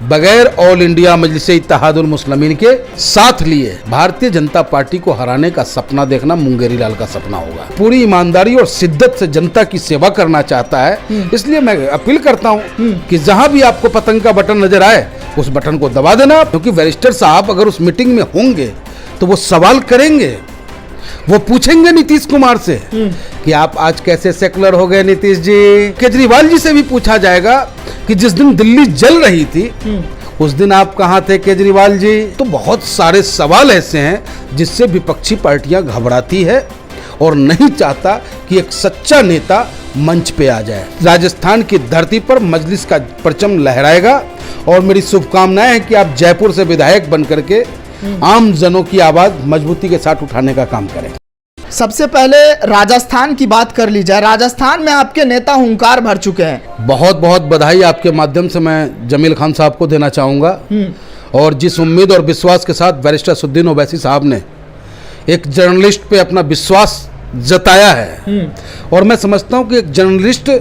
बगैर all India मजलिस इत्तेहादुल मुस्लिमीन के साथ लिए भारतीय जनता पार्टी को हराने का सपना देखना मुंगेरी लाल का सपना होगा। पूरी ईमानदारी और शिद्दत से जनता की सेवा करना चाहता है। इसलिए मैं अपील करता हूं कि जहां भी आपको पतंग का बटन नजर आए उस बटन को दबा देना, क्योंकि बैरिस्टर साहब अगर उस मीटिंग में होंगे तो वो सवाल करेंगे, वो पूछेंगे नीतीश कुमार से कि आप आज कैसे सेकुलर हो गए नीतीश जी। केजरीवाल जी से भी पूछा जाएगा कि जिस दिन दिल्ली जल रही थी उस दिन आप कहां थे केजरीवाल जी। तो बहुत सारे सवाल ऐसे हैं जिससे विपक्षी पार्टियां घबराती है और नहीं चाहता कि एक सच्चा नेता मंच पे आ जाए। राजस्थान की धरती पर मजलिस का परचम लहराएगा और मेरी शुभकामनाएं हैं कि आप जयपुर से विधायक बन करके आम जनों की आवाज मजबूती के साथ उठाने का काम करें। सबसे पहले राजस्थान की बात कर ली जाए। राजस्थान में आपके नेता हुंकार भर चुके हैं। बहुत बहुत बधाई आपके माध्यम से मैं जमील खान साहब को देना चाहूँगा। और जिस उम्मीद और विश्वास के साथ बैरिस्टर असदुद्दीन ओवैसी साहब ने एक जर्नलिस्ट पे अपना विश्वास जताया है, और मैं समझता हूँ कि एक जर्नलिस्ट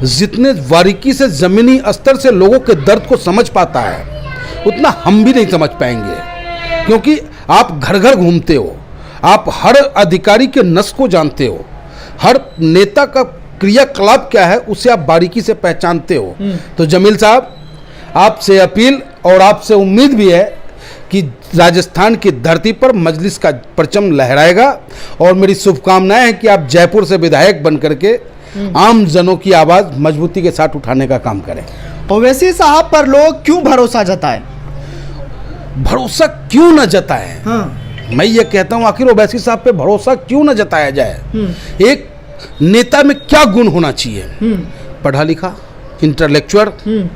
जितने बारीकी से ज़मीनी स्तर से लोगों के दर्द को समझ पाता है उतना हम भी नहीं समझ पाएंगे, क्योंकि आप घर घर घूमते हो, आप हर अधिकारी के नस को जानते हो, हर नेता का क्रियाकलाप क्या है उसे आप बारीकी से पहचानते हो। तो जमील साहब, आपसे अपील और आपसे उम्मीद भी है कि राजस्थान की धरती पर मजलिस का परचम लहराएगा, और मेरी शुभकामनाएं हैं कि आप जयपुर से विधायक बन करके आम जनों की आवाज़ मजबूती के साथ उठाने का काम करें। ओवैसी साहब पर लोग क्यों भरोसा जताएं? भरोसा क्यों न जताएं? मैं ये कहता हूं आखिर ओवैसी साहब पे भरोसा क्यों न जताया जाए? एक नेता में क्या गुण होना चाहिए? पढ़ा लिखा, इंटेलेक्चुअल।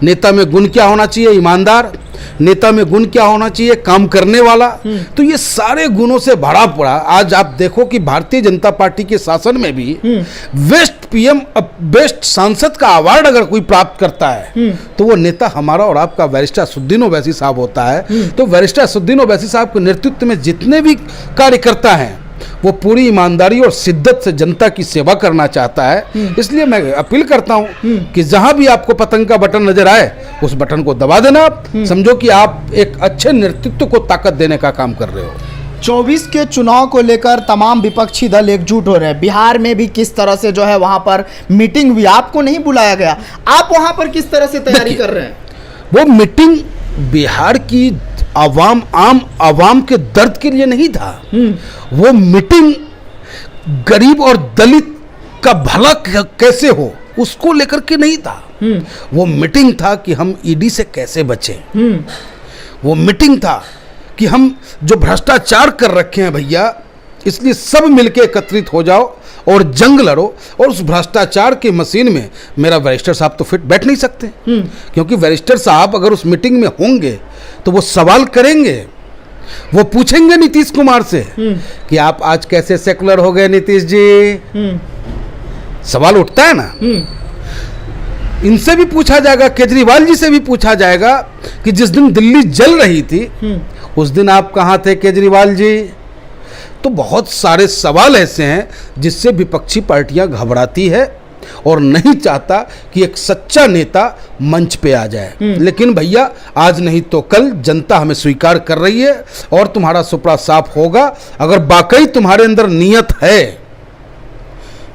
नेता में गुण क्या होना चाहिए? ईमानदार। नेता में गुण क्या होना चाहिए? काम करने वाला। तो ये सारे गुणों से भरा पड़ा आज आप देखो कि भारतीय जनता पार्टी के शासन में भी बेस्ट पीएम, बेस्ट सांसद का अवार्ड अगर कोई प्राप्त करता है तो वो नेता हमारा और आपका बैरिस्टर असदुद्दीन ओवैसी साहब होता है। तो बैरिस्टर असदुद्दीन ओवैसी साहब के नेतृत्व में जितने भी कार्यकर्ता हैं वो पूरी ईमानदारी और शिद्दत से जनता की सेवा करना चाहता है। इसलिए मैं अपील करता हूं कि जहां भी आपको पतंग का बटन नजर आए उस बटन को दबा देना। समझो कि आप एक अच्छे नेतृत्व को ताकत देने का काम कर रहे हो। 24 के चुनाव को लेकर तमाम विपक्षी दल एकजुट हो रहे हैं। बिहार में भी किस तरह से जो है वहां पर मीटिंग हुई, आपको नहीं बुलाया गया, आप वहां पर किस तरह से तैयारी कर रहे हैं? वो मीटिंग बिहार की आम आवाम के दर्द के लिए नहीं था। वो मीटिंग गरीब और दलित का भला कैसे हो उसको लेकर के नहीं था। वो मीटिंग था कि हम ईडी से कैसे बचें। वो मीटिंग था कि हम जो भ्रष्टाचार कर रखे हैं भैया, इसलिए सब मिलके एकत्रित हो जाओ और जंग लड़ो। और उस भ्रष्टाचार की मशीन में मेरा बैरिस्टर साहब तो फिट बैठ नहीं सकते, क्योंकि बैरिस्टर साहब अगर उस मीटिंग में होंगे तो वो सवाल करेंगे, वो पूछेंगे नीतीश कुमार से कि आप आज कैसे सेकुलर हो गए नीतीश जी। सवाल उठता है ना। इनसे भी पूछा जाएगा, केजरीवाल जी से भी पूछा जाएगा कि जिस दिन दिल्ली जल रही थी उस दिन आप कहां थे केजरीवाल जी। तो बहुत सारे सवाल ऐसे हैं जिससे विपक्षी पार्टियां घबराती है और नहीं चाहता कि एक सच्चा नेता मंच पे आ जाए। लेकिन भैया आज नहीं तो कल जनता हमें स्वीकार कर रही है और तुम्हारा सुपड़ा साफ होगा। अगर वाकई तुम्हारे अंदर नियत है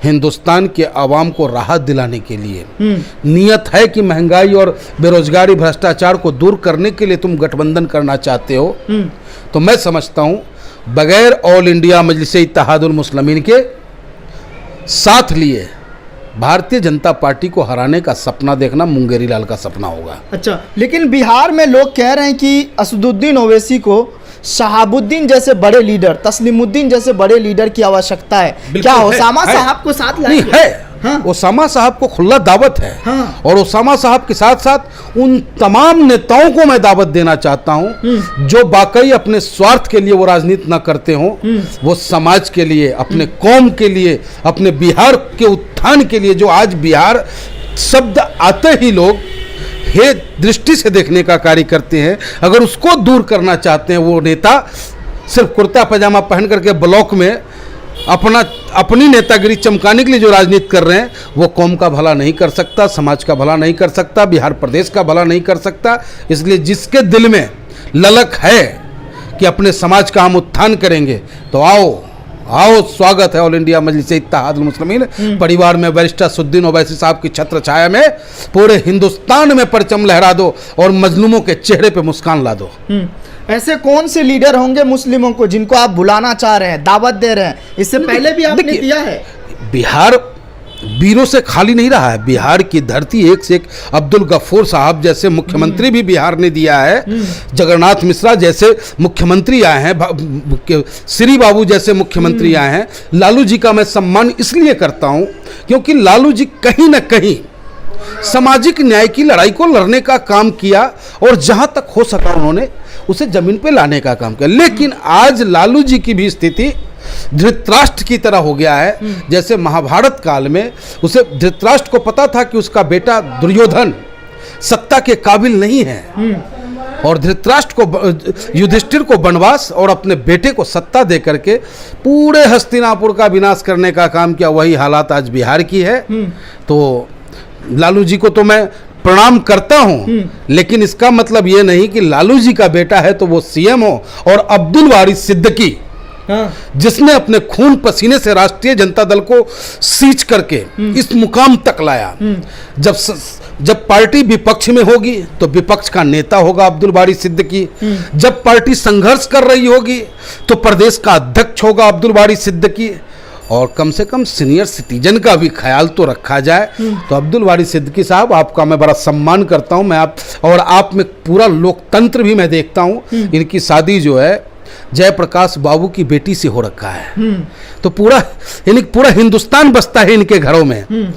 हिंदुस्तान के आवाम को राहत दिलाने के लिए, नियत है कि महंगाई और बेरोजगारी भ्रष्टाचार को दूर करने के लिए तुम गठबंधन करना चाहते हो, तो मैं समझता हूं बगैर ऑल इंडिया मजलिस इत्तेहादुल मुस्लिमीन के साथ लिए भारतीय जनता पार्टी को हराने का सपना देखना मुंगेरी लाल का सपना होगा। अच्छा, लेकिन बिहार में लोग कह रहे हैं कि असदुद्दीन ओवैसी को शहाबुद्दीन जैसे बड़े लीडर, तस्लीमुद्दीन जैसे बड़े लीडर की आवश्यकता है। क्या ओसामा साहब को साथ लाएंगे? नहीं है। हाँ। ओसामा साहब को खुला दावत है। हाँ। और ओसामा साहब के साथ साथ उन तमाम नेताओं को मैं दावत देना चाहता हूं जो वाकई अपने स्वार्थ के लिए वो राजनीति ना करते हों, वो समाज के लिए, अपने कौम के लिए, अपने बिहार के उत्थान के लिए, जो आज बिहार शब्द आते ही लोग हे दृष्टि से देखने का कार्य करते हैं, अगर उसको दूर करना चाहते हैं वो नेता सिर्फ कुर्ता पजामा पहन करके ब्लॉक में अपनी नेतागिरी चमकाने के लिए जो राजनीति कर रहे हैं वो कौम का भला नहीं कर सकता, समाज का भला नहीं कर सकता, बिहार प्रदेश का भला नहीं कर सकता। इसलिए जिसके दिल में ललक है कि अपने समाज का हम उत्थान करेंगे तो आओ स्वागत है ऑल इंडिया मजलिस इत्तेहादुल मुस्लिमीन परिवार में बैरिस्टर असदुद्दीन ओवैसी साहब की छत्र छाया में पूरे हिंदुस्तान में परचम लहरा दो और मजलूमों के चेहरे पे मुस्कान ला दो। ऐसे कौन से लीडर होंगे मुस्लिमों को जिनको आप बुलाना चाह रहे हैं, दावत दे रहे हैं? इससे पहले भी आपने दिया है। बिहार वीरों से खाली नहीं रहा है। बिहार की धरती एक से एक, अब्दुल गफूर साहब जैसे मुख्यमंत्री भी बिहार ने दिया है, जगन्नाथ मिश्रा जैसे मुख्यमंत्री आए हैं, श्री बाबू जैसे मुख्यमंत्री आए हैं। लालू जी का मैं सम्मान इसलिए करता हूं क्योंकि लालू जी कहीं ना कहीं सामाजिक न्याय की लड़ाई को लड़ने का काम किया और जहां तक हो सका उन्होंने उसे जमीन पे लाने का काम किया। लेकिन आज लालू जी की भी स्थिति धृतराष्ट्र की तरह हो गया है। जैसे महाभारत काल में उसे धृतराष्ट्र को पता था कि उसका बेटा दुर्योधन सत्ता के काबिल नहीं है और धृतराष्ट्र को, युधिष्ठिर को वनवास और अपने बेटे को सत्ता दे करके पूरे हस्तिनापुर का विनाश करने का काम किया। वही हालात आज बिहार की है। तो लालू जी को तो मैं प्रणाम करता हूं, लेकिन इसका मतलब ये नहीं कि लालू जी का बेटा है तो वो सीएम हो। और अब्दुल वारिस सिद्दीकी जिसने अपने खून पसीने से राष्ट्रीय जनता दल को सींच करके इस मुकाम तक लाया, जब पार्टी विपक्ष में होगी तो विपक्ष का नेता होगा अब्दुल वारिस सिद्दीकी, जब पार्टी संघर्ष कर रही होगी तो प्रदेश का अध्यक्ष होगा अब्दुल वारिस सिद्दीकी। और कम से कम सीनियर सिटीजन का भी ख्याल तो रखा जाए। तो अब्दुल वारिस सिद्दीकी साहब, आपका मैं बड़ा सम्मान करता हूं। मैं आप में पूरा लोकतंत्र भी मैं देखता हूं। इनकी शादी जो है जयप्रकाश बाबू की बेटी से हो रखा है। तो पूरा हिंदुस्तान बसता है इनके घरों में।